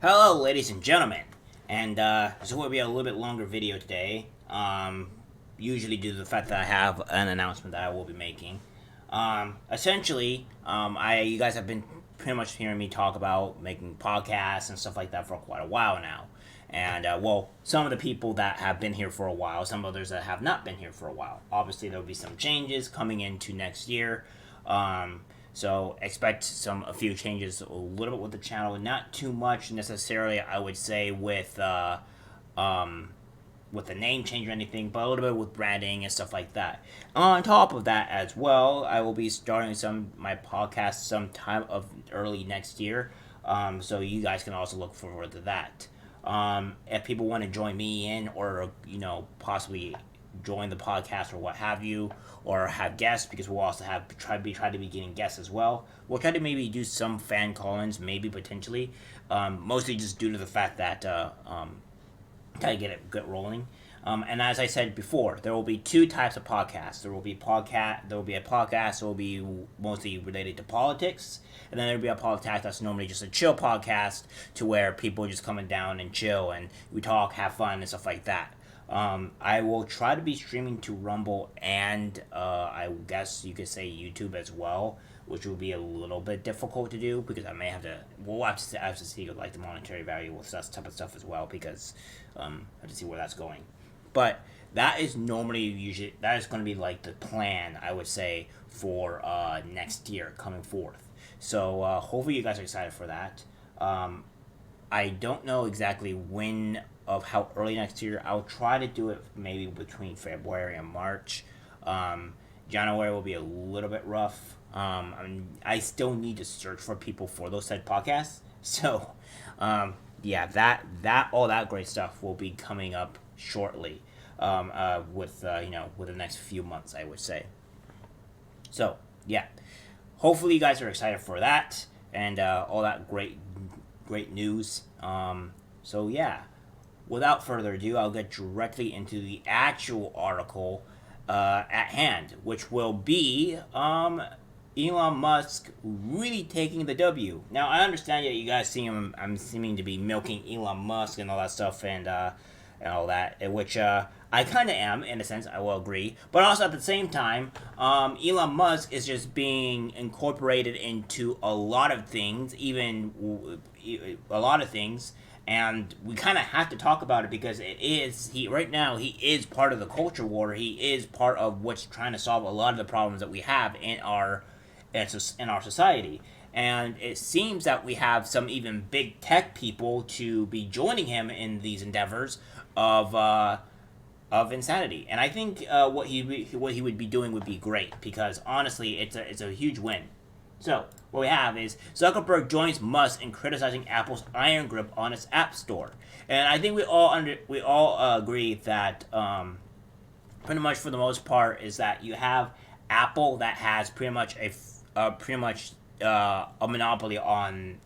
Hello, ladies and gentlemen, and this will be a little bit longer video today. Usually due to the fact that I have an announcement that I will be making. Essentially, you guys have been pretty much hearing me talk about making podcasts and stuff like that for quite a while now. And some of the people that have been here for a while, some others that have not been here for a while. Obviously, there will be some changes coming into next year. So expect a few changes a little bit with the channel, not too much necessarily. I would say with the name change or anything, but a little bit with branding and stuff like that. On top of that, as well, I will be starting my podcast sometime of early next year. So you guys can also look forward to that. If people want to join me in, or possibly join the podcast or what have you, or have guests, because we'll also try to be getting guests as well. We'll try to maybe do some fan call-ins, maybe potentially, mostly just due to the fact that try to get rolling. And as I said before, there will be two types of podcasts. There will be a podcast that will be mostly related to politics, and then there will be a podcast that's normally just a chill podcast to where people are just coming down and chill and we talk, have fun, and stuff like that. I will try to be streaming to Rumble and I guess you could say YouTube as well, which will be a little bit difficult to do because I may have to. We'll have to see like the monetary value with that type of stuff as well, because I have to see where that's going. But that is going to be like the plan, I would say, for next year coming forth. So hopefully you guys are excited for that. I don't know exactly when of how early next year. I'll try to do it maybe between February and March. January will be a little bit rough. I still need to search for people for those said podcasts. So, yeah, that all that great stuff will be coming up shortly. With the next few months, I would say. So, yeah, hopefully you guys are excited for that and all that great news. So yeah, without further ado, I'll get directly into the actual article at hand, which will be Elon Musk really taking the W. Now, I understand that you guys see him. I'm seeming to be milking Elon Musk and all that stuff and all that, which I kind of am, in a sense, I will agree. But also at the same time, Elon Musk is just being incorporated into a lot of things, and we kind of have to talk about it because right now he is part of the culture war. He is part of what's trying to solve a lot of the problems that we have in our society. And it seems that we have some even big tech people to be joining him in these endeavors of insanity. And I think what he would be doing would be great, because honestly, it's a huge win. So what we have is Zuckerberg joins Musk in criticizing Apple's iron grip on its App Store, and I think we all agree that pretty much for the most part is that you have Apple that has pretty much a monopoly on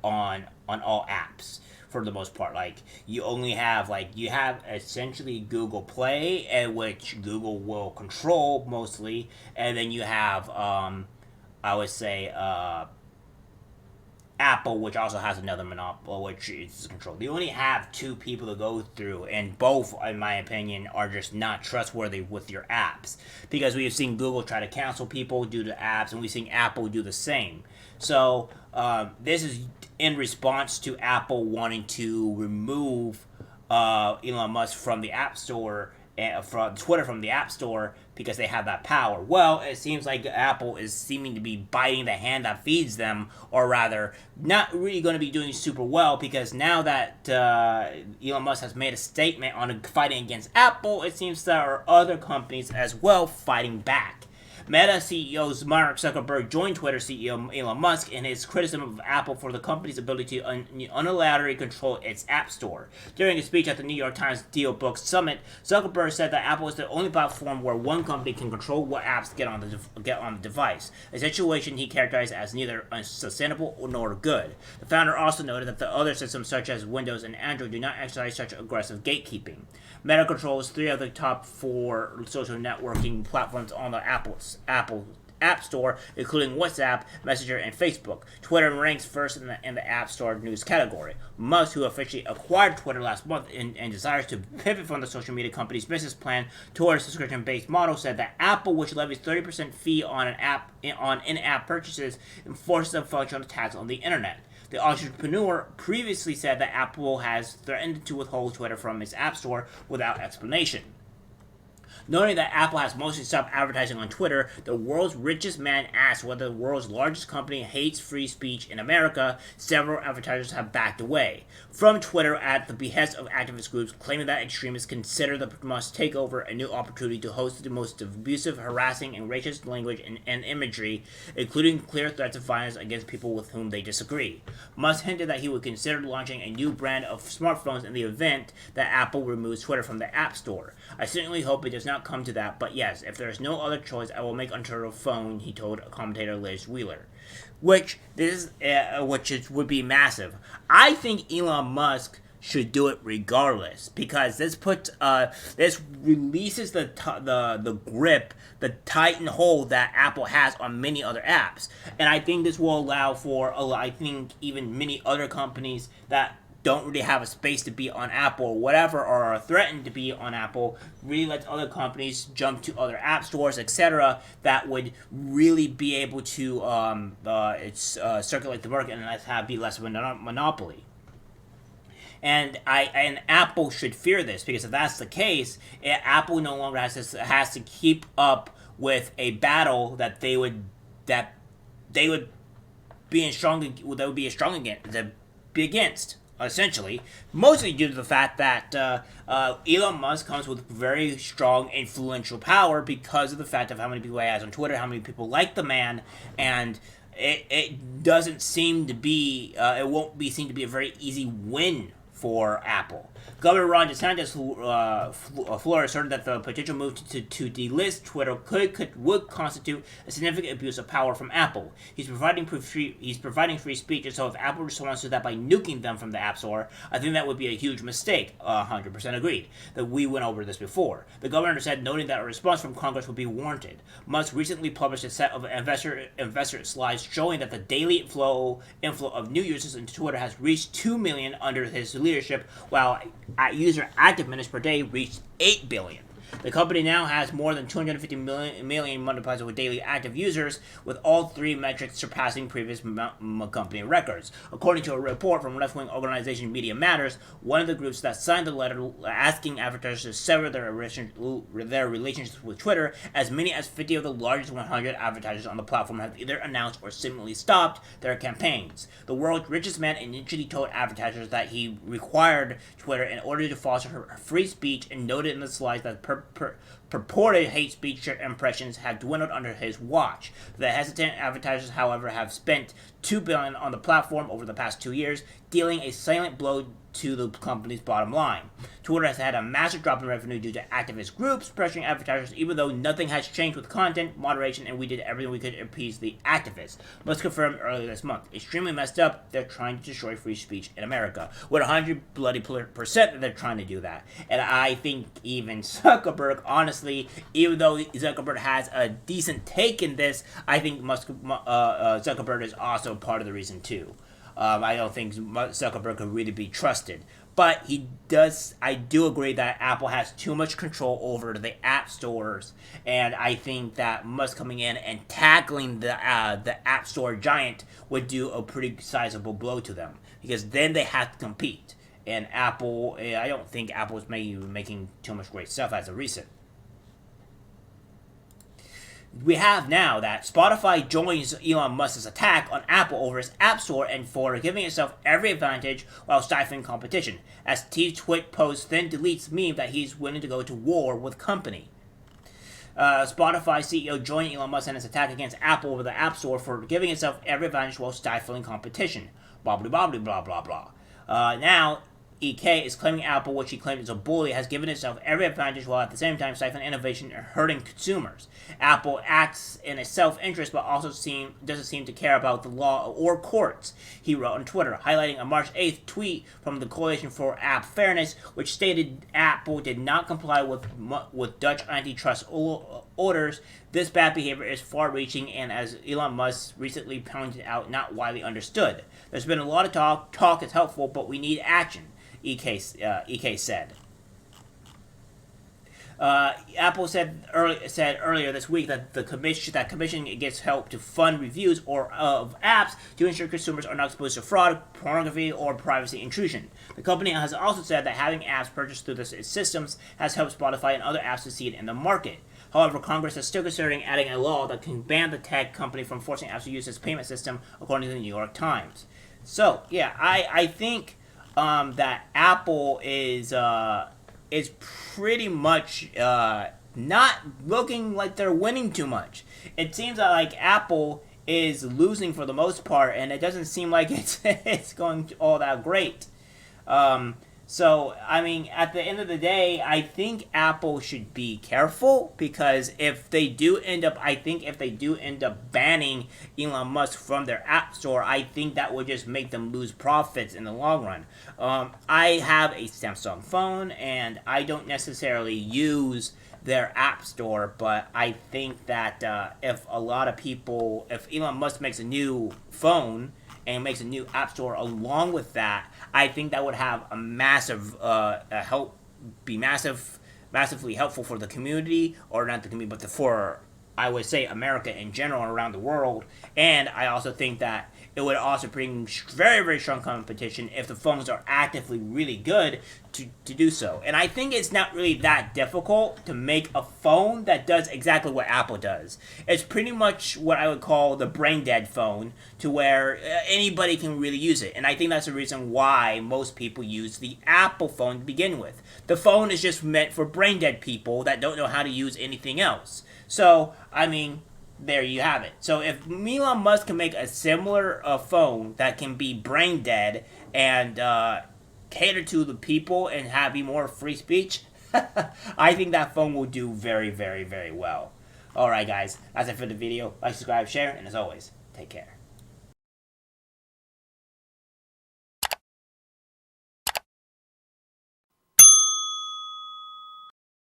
all apps for the most part. Like you have essentially Google Play, which Google will control mostly, and then you have I would say Apple, which also has another monopoly, which is controlled. You only have two people to go through, and both, in my opinion, are just not trustworthy with your apps. Because we have seen Google try to cancel people due to apps, and we've seen Apple do the same. So this is in response to Apple wanting to remove Elon Musk from the App Store, from Twitter from the App Store, because they have that power. Well, it seems like Apple is seeming to be biting the hand that feeds them, or rather, not really going to be doing super well, because now that Elon Musk has made a statement on fighting against Apple, it seems there are other companies as well fighting back. Meta CEO Mark Zuckerberg joined Twitter CEO Elon Musk in his criticism of Apple for the company's ability to unilaterally control its App Store. During a speech at the New York Times Deal Book Summit, Zuckerberg said that Apple is the only platform where one company can control what apps get on the device, a situation he characterized as neither sustainable nor good. The founder also noted that the other systems such as Windows and Android do not exercise such aggressive gatekeeping. Meta controls 3 of the top 4 social networking platforms on the Apple App Store, including WhatsApp, Messenger, and Facebook. Twitter ranks first in the App Store news category. Musk, who officially acquired Twitter last month and desires to pivot from the social media company's business plan towards a subscription-based model, said that Apple, which levies 30% fee on in-app purchases, enforces a functional tax on the internet. The entrepreneur previously said that Apple has threatened to withhold Twitter from its App Store without explanation. Noting that Apple has mostly stopped advertising on Twitter, the world's richest man asked whether the world's largest company hates free speech in America. Several advertisers have backed away from Twitter at the behest of activist groups, claiming that extremists consider the Musk takeover a new opportunity to host the most abusive, harassing, and racist language and imagery, including clear threats of violence against people with whom they disagree. Musk hinted that he would consider launching a new brand of smartphones in the event that Apple removes Twitter from the App Store. I certainly hope it does not come to that, but yes, if there is no other choice, I will make Ontario phone, he told commentator Liz Wheeler. Would be massive. I think Elon Musk should do it regardless, because this releases the grip, the tighten hold that Apple has on many other apps, and I think this will allow for even many other companies that don't really have a space to be on Apple or whatever, or are threatened to be on Apple, really lets other companies jump to other app stores, etc., that would really be able to circulate the market and be less of a monopoly. And Apple should fear this, because if that's the case, Apple no longer has to keep up with a battle that they would be against. Essentially, mostly due to the fact that Elon Musk comes with very strong influential power because of the fact of how many people he has on Twitter, how many people like the man, and it doesn't seem to be, it won't be seen to be a very easy win for Apple. Governor Ron DeSantis, Florida, asserted that the potential move to delist Twitter would constitute a significant abuse of power from Apple. He's providing free speech, and so if Apple responds to that by nuking them from the App Store, I think that would be a huge mistake. 100% agreed. That we went over this before. The governor said, noting that a response from Congress would be warranted. Musk recently published a set of investor slides showing that the daily inflow of new users into Twitter has reached 2 million under his leadership, while user active minutes per day reached 8 billion. The company now has more than 250 million multipliers with daily active users, with all three metrics surpassing previous company records. According to a report from left-wing organization Media Matters, one of the groups that signed the letter asking advertisers to sever their relationships with Twitter, as many as 50 of the largest 100 advertisers on the platform have either announced or seemingly stopped their campaigns. The world's richest man initially told advertisers that he required Twitter in order to foster free speech, and noted in the slides that purported hate speech impressions have dwindled under his watch. The hesitant advertisers, however, have spent $2 billion on the platform over the past 2 years, dealing a silent blow to the company's bottom line. Twitter has had a massive drop in revenue due to activist groups pressuring advertisers, even though nothing has changed with content moderation, and we did everything we could to appease the activists. Musk confirmed earlier this month. Extremely messed up. They're trying to destroy free speech in America. With 100% that they're trying to do that. And I think even Zuckerberg, honestly, even though Zuckerberg has a decent take in this, I think Zuckerberg is also part of the reason too. I don't think Zuckerberg could really be trusted. But I do agree that Apple has too much control over the app stores, and I think that Musk coming in and tackling the app store giant would do a pretty sizable blow to them, because then they have to compete. And Apple, I don't think Apple is making too much great stuff as of recent. We have now that Spotify joins Elon Musk's attack on Apple over its App Store and for giving itself every advantage while stifling competition, as T-Twit posts then deletes meme that he's willing to go to war with company. Spotify CEO joined Elon Musk in his attack against Apple over the App Store for giving itself every advantage while stifling competition. Blah, blah, blah, blah, blah, blah. Now, EK is claiming Apple, which he claimed is a bully, has given itself every advantage while at the same time stifling innovation and hurting consumers. Apple acts in a self-interest but also doesn't seem to care about the law or courts, he wrote on Twitter, highlighting a March 8th tweet from the Coalition for App Fairness, which stated Apple did not comply with Dutch antitrust orders. This bad behavior is far-reaching and, as Elon Musk recently pointed out, not widely understood. There's been a lot of talk. Talk is helpful, but we need action, EK said. Apple said earlier this week that the commission gets help to fund reviews of apps to ensure consumers are not exposed to fraud, pornography, or privacy intrusion. The company has also said that having apps purchased through its systems has helped Spotify and other apps succeed in the market. However, Congress is still considering adding a law that can ban the tech company from forcing apps to use its payment system, according to the New York Times. So, yeah, I think that Apple is pretty much not looking like they're winning too much. It seems like Apple is losing for the most part, and it doesn't seem like it's going all that great. So, I mean, at the end of the day, I think Apple should be careful, because if they do end up banning Elon Musk from their app store, I think that would just make them lose profits in the long run. I have a Samsung phone, and I don't necessarily use their app store, but I think that if Elon Musk makes a new phone and makes a new app store along with that, I think that would have a massive massively helpful for the community, or not the community, but for, I would say, America in general around the world. And I also think that it would also bring very, very strong competition if the phones are actively really good to do so. And I think it's not really that difficult to make a phone that does exactly what Apple does. It's pretty much what I would call the brain dead phone, to where anybody can really use it. And I think that's the reason why most people use the Apple phone to begin with. The phone is just meant for brain dead people that don't know how to use anything else. So, I mean, there you have it. So if Elon Musk can make a similar phone that can be brain dead and cater to the people and be more free speech, I think that phone will do very, very, very well. Alright guys, that's it for the video. Like, subscribe, share, and as always, take care.